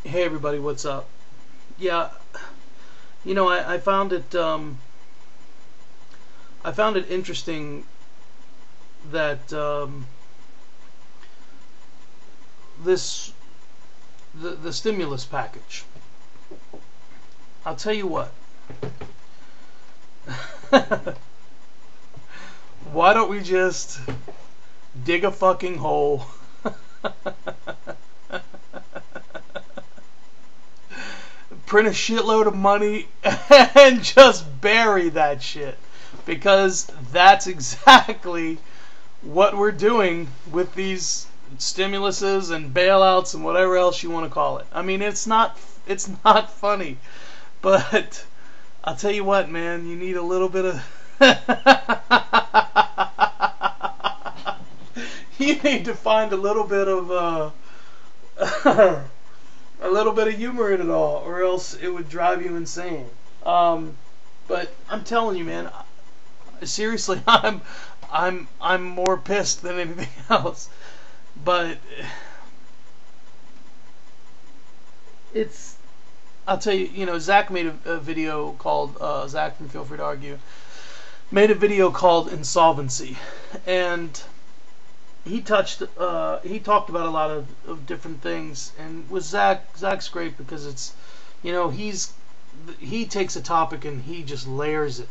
Hey everybody, what's up? Yeah, you know, I found it interesting that this the stimulus package. I'll tell you what. Why don't we just dig a fucking hole? Print a shitload of money and just bury that shit, because that's exactly what we're doing with these stimuluses and bailouts and whatever else you want to call it. I mean, it's not funny, but I'll tell you what, man, you need a little bit of you need to find a little bit of a little bit of humor in it all, or else it would drive you insane. But I'm telling you, man, seriously, I'm more pissed than anything else. But I'll tell you, Zach made a video called Zach from Feel Free to Argue made a video called Insolvency, and he talked about a lot of different things. And with Zach's great because it's, he takes a topic and he just layers it.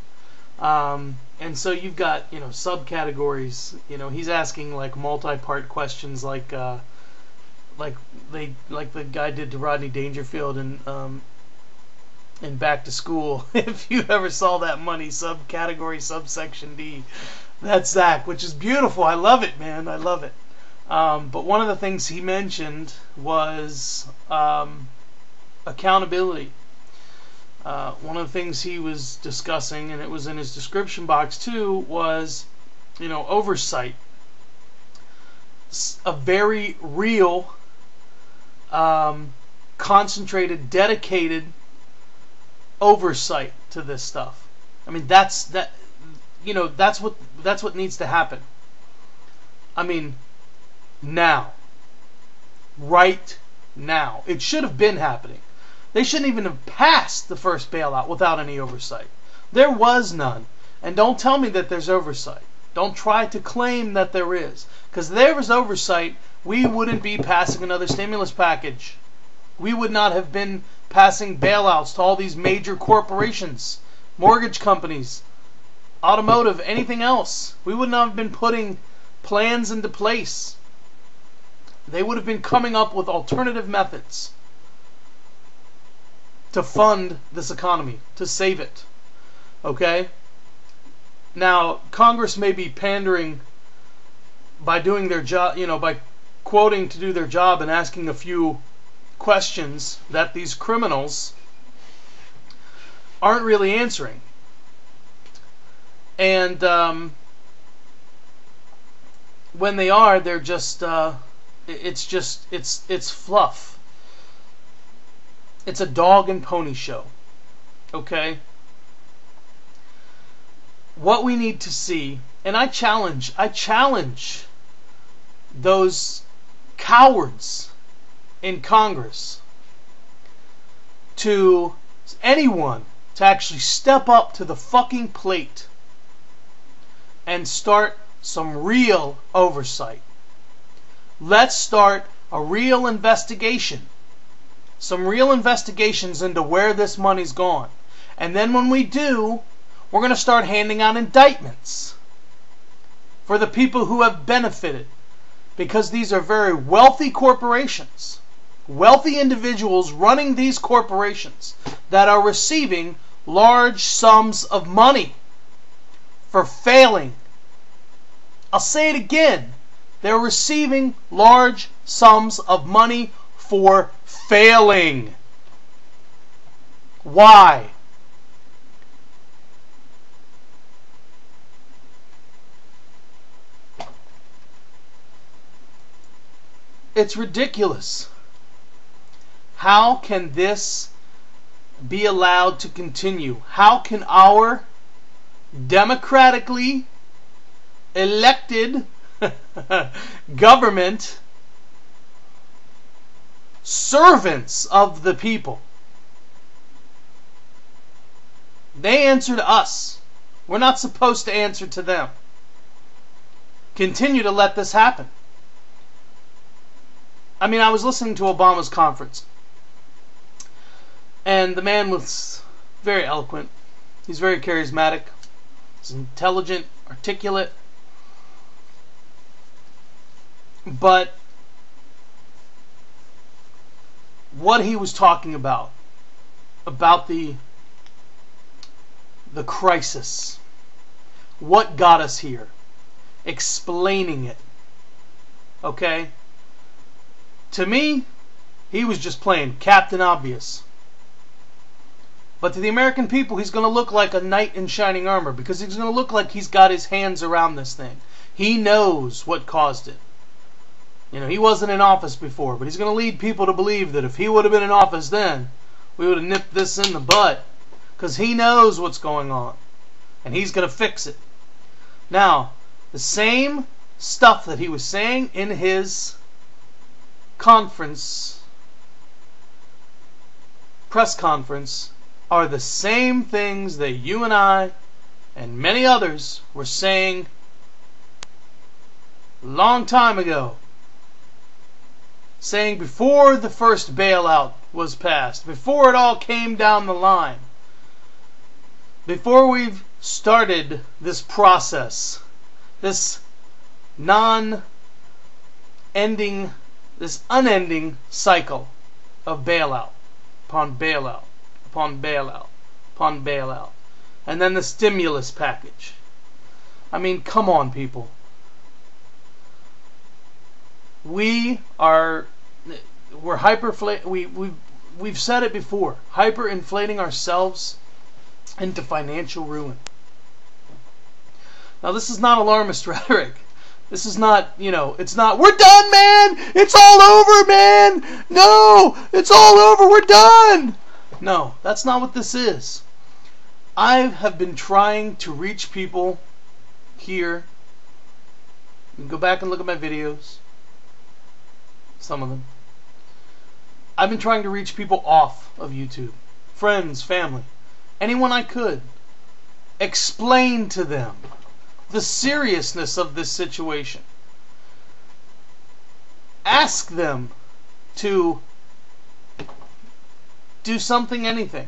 And so you've got, subcategories. He's asking like multi-part questions, like the guy did to Rodney Dangerfield in Back to School. If you ever saw that money, subcategory subsection D, that's Zach, which is beautiful. I love it, man. I love it. But one of the things he mentioned was accountability. One of the things he was discussing, and it was in his description box too, was, oversight. A very real, concentrated, dedicated oversight to this stuff. I mean, that's what needs to happen. I mean, now. Right now. It should have been happening. They shouldn't even have passed the first bailout without any oversight. There was none. And don't tell me that there's oversight. Don't try to claim that there is. Because if there was oversight, we wouldn't be passing another stimulus package. We would not have been passing bailouts to all these major corporations, mortgage companies, automotive, anything else. We would not have been putting plans into place. They would have been coming up with alternative methods to fund this economy, to save it. Okay? Now, Congress may be pandering by doing their job, by quoting to do their job and asking a few questions that these criminals aren't really answering. And when they are, they're just it's fluff. It's a dog and pony show. Okay? What we need to see, and I challenge those cowards in Congress, to anyone to actually step up to the fucking plate and start some real oversight. Let's start a real investigation. Some real investigations into where this money's gone. And then when we do, we're going to start handing out indictments for the people who have benefited. Because these are very wealthy corporations. Wealthy individuals running these corporations that are receiving large sums of money for failing. I'll say it again. They're receiving large sums of money for failing. Why? It's ridiculous. How can this be allowed to continue? How can our democratically elected government servants of the people. They answer to us. We're not supposed to answer to them. Continue to let this happen. I mean, I was listening to Obama's conference, and the man was very eloquent. He's very charismatic. He's intelligent, articulate. But what he was talking about the crisis, what got us here, explaining it, okay? To me, he was just playing Captain Obvious. But to the American people, he's going to look like a knight in shining armor, because he's going to look like he's got his hands around this thing. He knows what caused it. You know, he wasn't in office before, but he's going to lead people to believe that if he would have been in office then, we would have nipped this in the bud. Because he knows what's going on. And he's going to fix it. Now, the same stuff that he was saying in his press conference, are the same things that you and I and many others were saying a long time ago. Saying before the first bailout was passed, before it all came down the line, before we've started this process, this unending cycle of bailout upon bailout upon bailout upon bailout, and then the stimulus package. I mean, come on, people. We've said it before, hyperinflating ourselves into financial ruin. Now, this is not alarmist rhetoric. This is not, it's not, we're done, man! It's all over, man! No! It's all over, we're done! No, that's not what this is. I have been trying to reach people here. You can go back and look at my videos. Some of them. I've been trying to reach people off of YouTube. Friends, family. Anyone I could. Explain to them the seriousness of this situation. Ask them to do something, anything.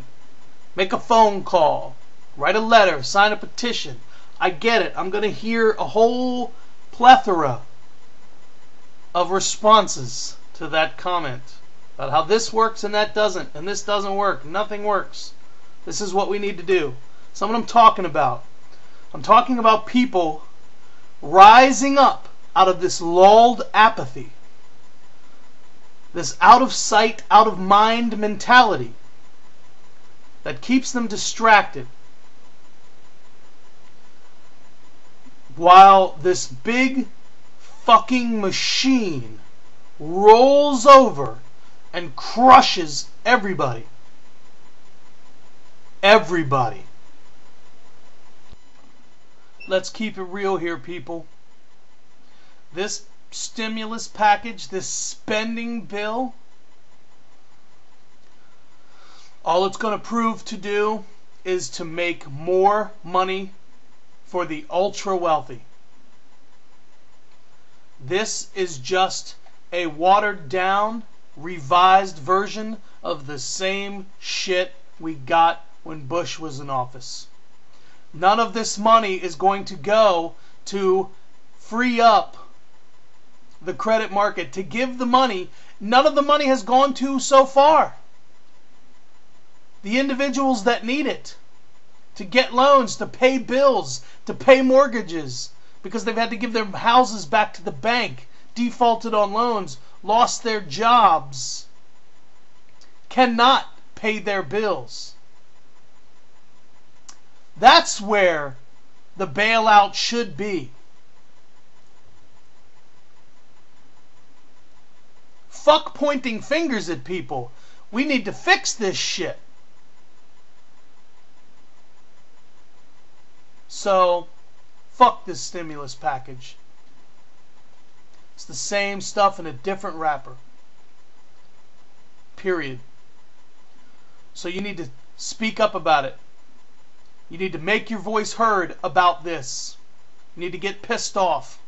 Make a phone call. Write a letter. Sign a petition. I get it. I'm going to hear a whole plethora of responses to that comment about how this works and that doesn't, and this doesn't work. Nothing works. This is what we need to do. That's what I'm talking about. I'm talking about people rising up out of this lulled apathy, this out of sight, out of mind mentality that keeps them distracted, while this big fucking machine rolls over and crushes everybody. Everybody. Let's keep it real here, people. This stimulus package, this spending bill, all it's going to prove to do is to make more money for the ultra wealthy. This is just a watered down, revised version of the same shit we got when Bush was in office. None of this money is going to go to free up the credit market, to give the money. None of the money has gone to so far the individuals that need it, to get loans, to pay bills, to pay mortgages, because they've had to give their houses back to the bank, defaulted on loans, lost their jobs, cannot pay their bills. That's where the bailout should be. Fuck pointing fingers at people. We need to fix this shit. So, fuck this stimulus package. It's the same stuff in a different wrapper. period. So you need to speak up about it. You need to make your voice heard about this. You need to get pissed off.